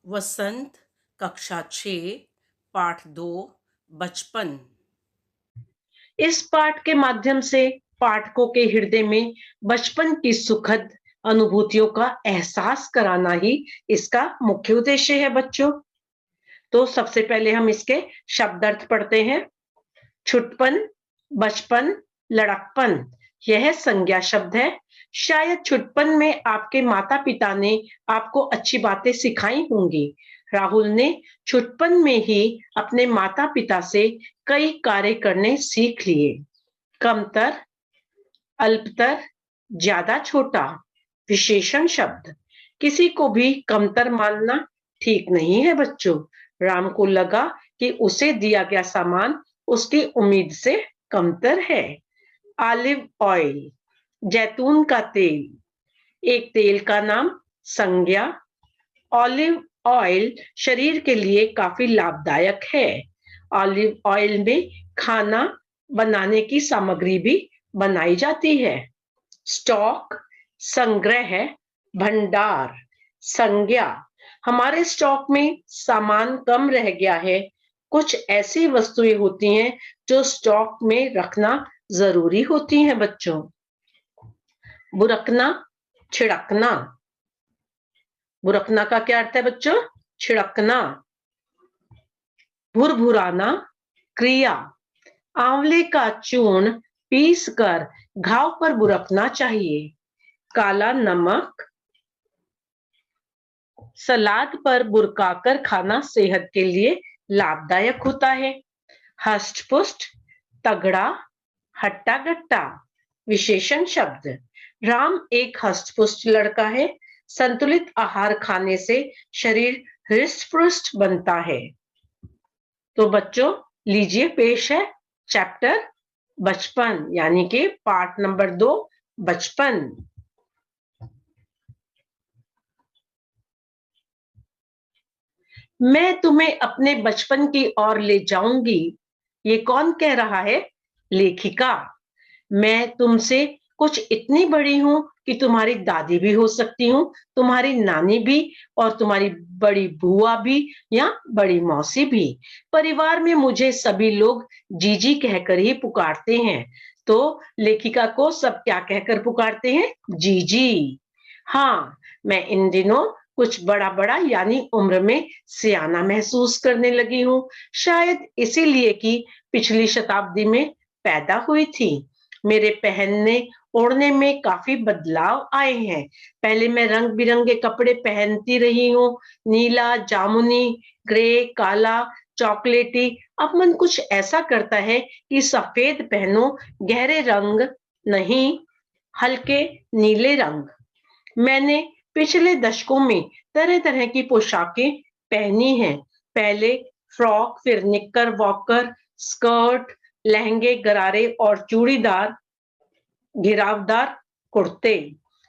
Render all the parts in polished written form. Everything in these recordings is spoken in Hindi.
वसंत, कक्षा 6, पाठ 2, बचपन। इस पाठ के माध्यम से पाठकों के हृदय में बचपन की सुखद अनुभूतियों का एहसास कराना ही इसका मुख्य उद्देश्य है बच्चों। तो सबसे पहले हम इसके शब्द अर्थ पढ़ते हैं। छुटपन, बचपन, लड़कपन, यह संज्ञा शब्द है। शायद छुटपन में आपके माता पिता ने आपको अच्छी बातें सिखाई होंगी। राहुल ने छुटपन में ही अपने माता पिता से कई कार्य करने सीख लिए। कमतर, अल्पतर, ज्यादा छोटा, विशेषण शब्द। किसी को भी कमतर मानना ठीक नहीं है बच्चों। राम को लगा कि उसे दिया गया सामान उसकी उम्मीद से कमतर है। ऑलिव ऑयल, जैतून का तेल, एक तेल का नाम। संज्ञा, ऑलिव ऑयल शरीर के लिए काफी लाभदायक है। ऑलिव ऑयल में खाना बनाने की सामग्री भी बनाई जाती है। स्टॉक, संग्रह, भंडार। संज्ञा, हमारे स्टॉक में सामान कम रह गया है। कुछ ऐसी वस्तुएं होती हैं जो स्टॉक में रखना जरूरी होती हैं बच्चों। बुरकना, छिड़कना। बुरकना का क्या अर्थ है बच्चों? छिड़कना। भुरभुराना, क्रिया। आंवले का चूर्ण पीस कर घाव पर बुरकना चाहिए। काला नमक, सलाद पर बुरकाकर खाना सेहत के लिए लाभदायक होता है। हष्ट पुष्ट, तगड़ा, हट्टा गट्टा, विशेषण शब्द। राम एक हष्ट पुष्ट लड़का है। संतुलित आहार खाने से शरीर हृष्ट पुष्ट बनता है। तो बच्चों, लीजिए पेश है चैप्टर बचपन, यानी कि पार्ट नंबर 2, बचपन। मैं तुम्हें अपने बचपन की ओर ले जाऊंगी। ये कौन कह रहा है? लेखिका। मैं तुमसे कुछ इतनी बड़ी हूं कि तुम्हारी दादी भी हो सकती हूँ, तुम्हारी नानी भी, और तुम्हारी बड़ी बुआ भी, या बड़ी मौसी भी। परिवार में मुझे सभी लोग जीजी कहकर ही पुकारते हैं। तो लेखिका को सब क्या कहकर पुकारते हैं? जीजी। हाँ, मैं इन दिनों कुछ बड़ा बड़ा यानी उम्र में सियाना महसूस करने लगी हूँ। शायद इसीलिए कि पिछली शताब्दी में पैदा हुई थी। मेरे पहनने ओढ़ने में काफी बदलाव आए हैं। पहले मैं रंग बिरंगे कपड़े पहनती रही हूँ, नीला, जामुनी, ग्रे, काला, चॉकलेटी। अब मन कुछ ऐसा करता है कि सफेद पहनो, गहरे रंग नहीं, हल्के नीले रंग। मैंने पिछले दशकों में तरह तरह की पोशाकें पहनी हैं। पहले फ्रॉक, फिर निक्कर वॉकर, स्कर्ट, लहंगे, गरारे और चूड़ीदार घिरावदार कुर्ते।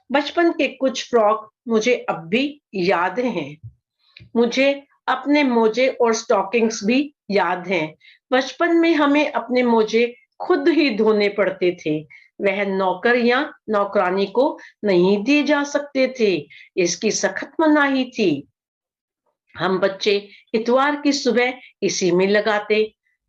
बचपन के कुछ फ्रॉक मुझे अब भी याद हैं। मुझे अपने मोजे और स्टॉकिंग्स भी याद हैं। बचपन में हमें अपने मोजे खुद ही धोने पड़ते थे। वह नौकर या नौकरानी को नहीं दिए जा सकते थे। इसकी सख्त मनाही थी। हम बच्चे इतवार की सुबह इसी में लगाते।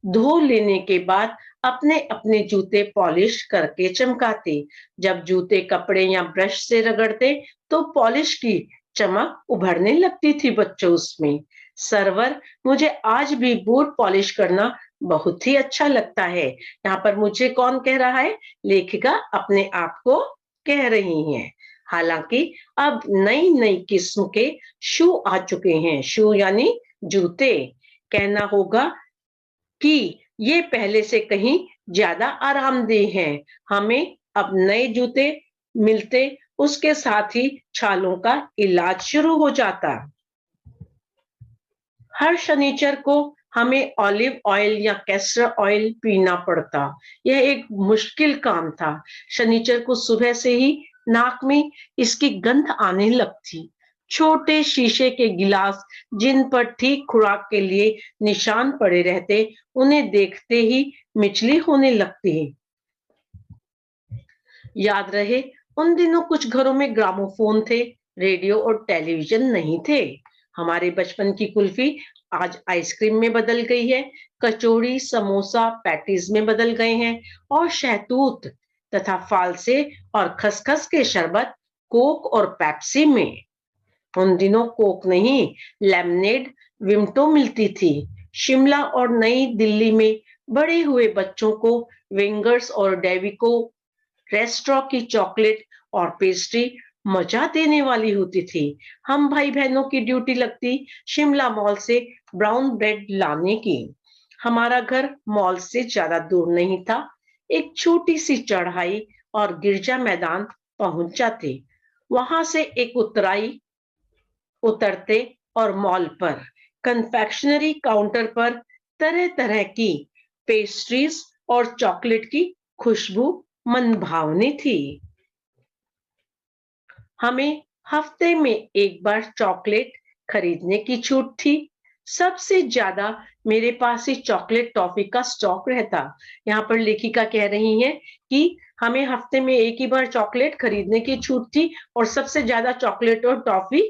धो लेने के बाद अपने अपने जूते पॉलिश करके चमकाते। जब जूते कपड़े या ब्रश से रगड़ते तो पॉलिश की चमक उभरने लगती थी बच्चों उसमें। सरवर, मुझे आज भी बूट पॉलिश करना बहुत ही अच्छा लगता है। यहाँ पर मुझे कौन कह रहा है? लेखिका अपने आप को कह रही हैं। हालांकि अब नई नई किस्म के शू आ चुके हैं। शू यानी जूते। कहना होगा कि ये पहले से कहीं ज्यादा आरामदेह हैं। हमें अब नए जूते मिलते, उसके साथ ही छालों का इलाज शुरू हो जाता। हर शनिचर को हमें ऑलिव ऑयल या कैस्टर ऑयल पीना पड़ता। यह एक मुश्किल काम था। शनिचर को सुबह से ही नाक में इसकी गंध आने लगती। छोटे शीशे के गिलास जिन पर ठीक खुराक के लिए निशान पड़े रहते, उन्हें देखते ही मिचली होने लगती। याद रहे, उन दिनों कुछ घरों में ग्रामोफोन थे, रेडियो और टेलीविजन नहीं थे। हमारे बचपन की कुल्फी आज आइसक्रीम में बदल गई है, कचौड़ी, समोसा, पैटीज में बदल गए हैं और शहतूत तथा फालसे और खसखस के शरबत कोक और पेप्सी में। उन दिनों कोक नहीं, लेमनेड, विमटो मिलती थी। शिमला और नई दिल्ली में बड़े हुए बच्चों को विंगर्स और डेविको रेस्ट्रॉ की चॉकलेट और पेस्ट्री मजा देने वाली होती थी। हम भाई बहनों की ड्यूटी लगती शिमला मॉल से ब्राउन ब्रेड लाने की। हमारा घर मॉल से ज्यादा दूर नहीं था, एक छोटी सी चढ़ाई और गिरजा मैदान पहुंच जाते। वहां से एक उतरते और मॉल पर कन्फेक्शनरी काउंटर पर तरह तरह की पेस्ट्रीज और चॉकलेट की खुशबू मन भावनी थी। हमें हफ्ते में एक बार चॉकलेट खरीदने की छूट थी। सबसे ज्यादा मेरे पास ही चॉकलेट टॉफी का स्टॉक रहता। यहाँ पर लेखिका कह रही है कि हमें हफ्ते में एक ही बार चॉकलेट खरीदने की छूट थी और सबसे ज्यादा चॉकलेट और टॉफी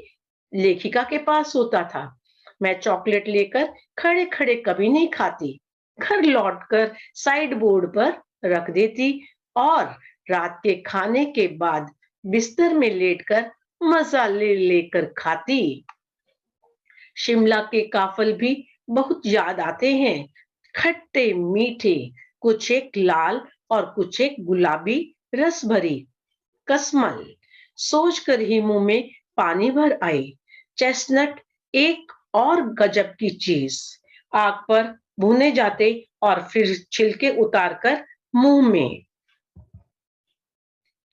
लेखिका के पास होता था। मैं चॉकलेट लेकर खड़े खड़े कभी नहीं खाती, घर लौटकर साइड बोर्ड पर रख देती और रात के खाने के बाद बिस्तर में लेटकर मजा ले लेकर खाती। शिमला के काफल भी बहुत याद आते हैं, खट्टे मीठे, कुछ एक लाल और कुछ एक गुलाबी रस भरी कसमल। सोचकर ही मुंह में पानी भर आई। चेस्टनट एक और गजब की चीज, आग पर भुने जाते और फिर छिलके उतारकर मुंह में।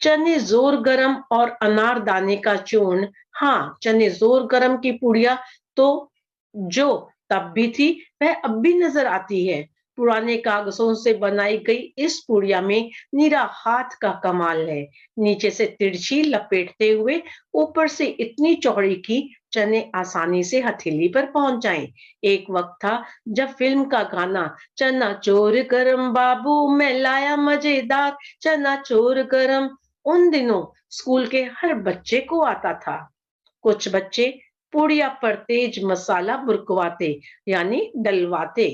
चने जोर गरम और अनारदाने का चूर्ण। हाँ, चने जोर गरम की पुड़िया तो जो तब भी थी वह अब भी नजर आती है। पुराने कागजों से बनाई गई इस पुड़िया में निरा हाथ का कमाल है। नीचे से तिरछी लपेटते हुए ऊपर से इतनी चौड़ी की चने आसानी से हथेली पर पहुंच जाएं। एक वक्त था जब फिल्म का गाना चना चोर गरम बाबू मैं लाया मजेदार चना चोर गरम उन दिनों स्कूल के हर बच्चे को आता था। कुछ बच्चे पुड़िया पर तेज मसाला बुरकवाते यानी डलवाते।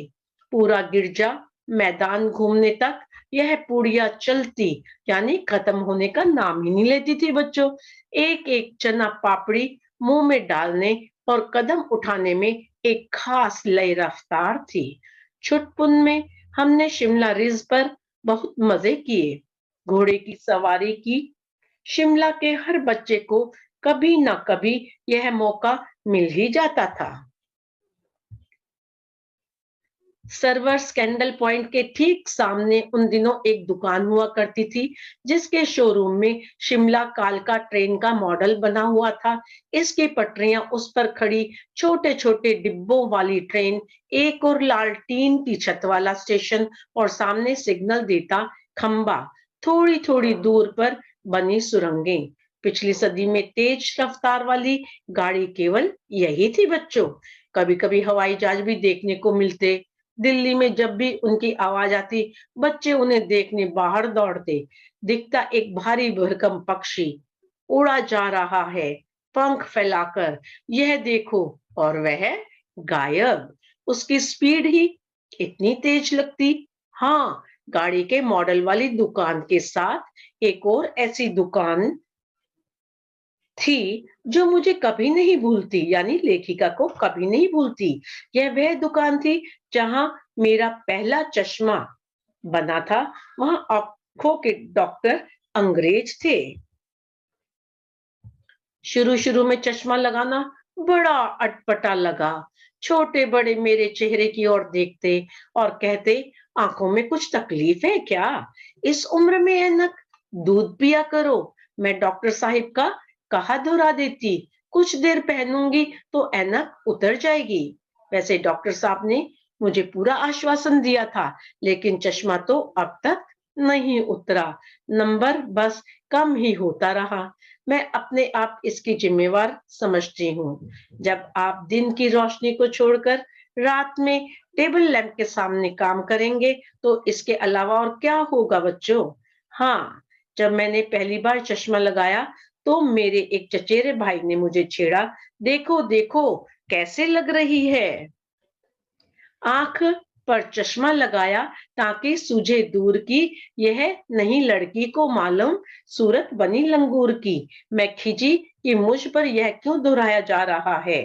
पूरा गिरजा मैदान घूमने तक यह पुड़िया चलती यानी खत्म होने का नाम ही नहीं लेती थी बच्चों। एक एक चना पापड़ी मुंह में डालने और कदम उठाने में एक खास लय रफ्तार थी। छुटपुन में हमने शिमला रिज पर बहुत मजे किए, घोड़े की सवारी की। शिमला के हर बच्चे को कभी ना कभी यह मौका मिल ही जाता था। सर्वर स्कैंडल पॉइंट के ठीक सामने उन दिनों एक दुकान हुआ करती थी जिसके शोरूम में शिमला कालका ट्रेन का मॉडल बना हुआ था। इसकी पटरियां, उस पर खड़ी छोटे छोटे डिब्बों वाली ट्रेन, एक और लाल टीन की छत वाला स्टेशन और सामने सिग्नल देता खंबा, थोड़ी थोड़ी दूर पर बनी सुरंगें। पिछली सदी में तेज रफ्तार वाली गाड़ी केवल यही थी बच्चों। कभी कभी हवाई जहाज भी देखने को मिलते। दिल्ली में जब भी उनकी आवाज आती बच्चे उन्हें देखने बाहर दौड़ते। दिखता एक भारी भरकम पक्षी उड़ा जा रहा है पंख फैलाकर, यह देखो, और वह गायब। उसकी स्पीड ही इतनी तेज लगती। हाँ, गाड़ी के मॉडल वाली दुकान के साथ एक और ऐसी दुकान थी जो मुझे कभी नहीं भूलती, यानी लेखिका को कभी नहीं भूलती। यह वह दुकान थी जहां मेरा पहला चश्मा बना था। वहां आंखों के डॉक्टर अंग्रेज थे। शुरू शुरू में चश्मा लगाना बड़ा अटपटा लगा। छोटे बड़े मेरे चेहरे की ओर देखते और कहते, आंखों में कुछ तकलीफ है क्या? इस उम्र में ऐनक, दूध पिया करो। मैं डॉक्टर साहिब का कहा दोहरा देती, कुछ देर पहनूंगी तो ऐनक उतर जाएगी। वैसे डॉक्टर साहब ने मुझे पूरा आश्वासन दिया था, लेकिन चश्मा तो अब तक नहीं उतरा, नंबर बस कम ही होता रहा। मैं अपने आप इसकी जिम्मेवार समझती हूँ। जब आप दिन की रोशनी को छोड़कर रात में टेबल लैंप के सामने काम करेंगे तो इसके अलावा और क्या होगा बच्चों? हाँ, जब मैंने पहली बार चश्मा लगाया तो मेरे एक चचेरे भाई ने मुझे छेड़ा, देखो देखो कैसे लग रही है। आंख पर चश्मा लगाया ताकि सूझे दूर की, यह नहीं लड़की को मालूम सूरत बनी लंगूर की। मैं खिजी कि मुझ पर यह क्यों दोहराया जा रहा है,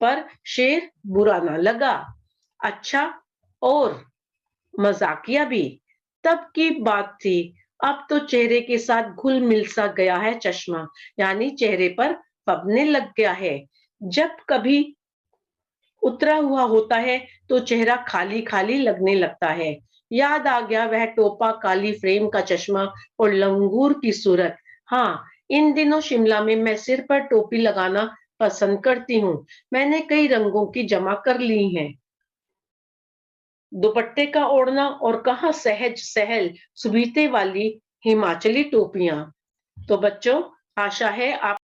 पर शेर बुरा ना लगा, अच्छा और मजाकिया भी। तब की बात थी, अब तो चेहरे के साथ घुल मिल सा गया है चश्मा, यानी चेहरे पर फबने लग गया है। जब कभी उतरा हुआ होता है तो चेहरा खाली खाली लगने लगता है। याद आ गया वह टोपा, काली फ्रेम का चश्मा और लंगूर की सूरत। हाँ, इन दिनों शिमला में मैं सिर पर टोपी लगाना पसंद करती हूँ। मैंने कई रंगों की जमा कर ली हैं। दुपट्टे का ओढ़ना और कहाँ सहज सहल सुबीते वाली हिमाचली टोपियां। तो बच्चों, आशा है आप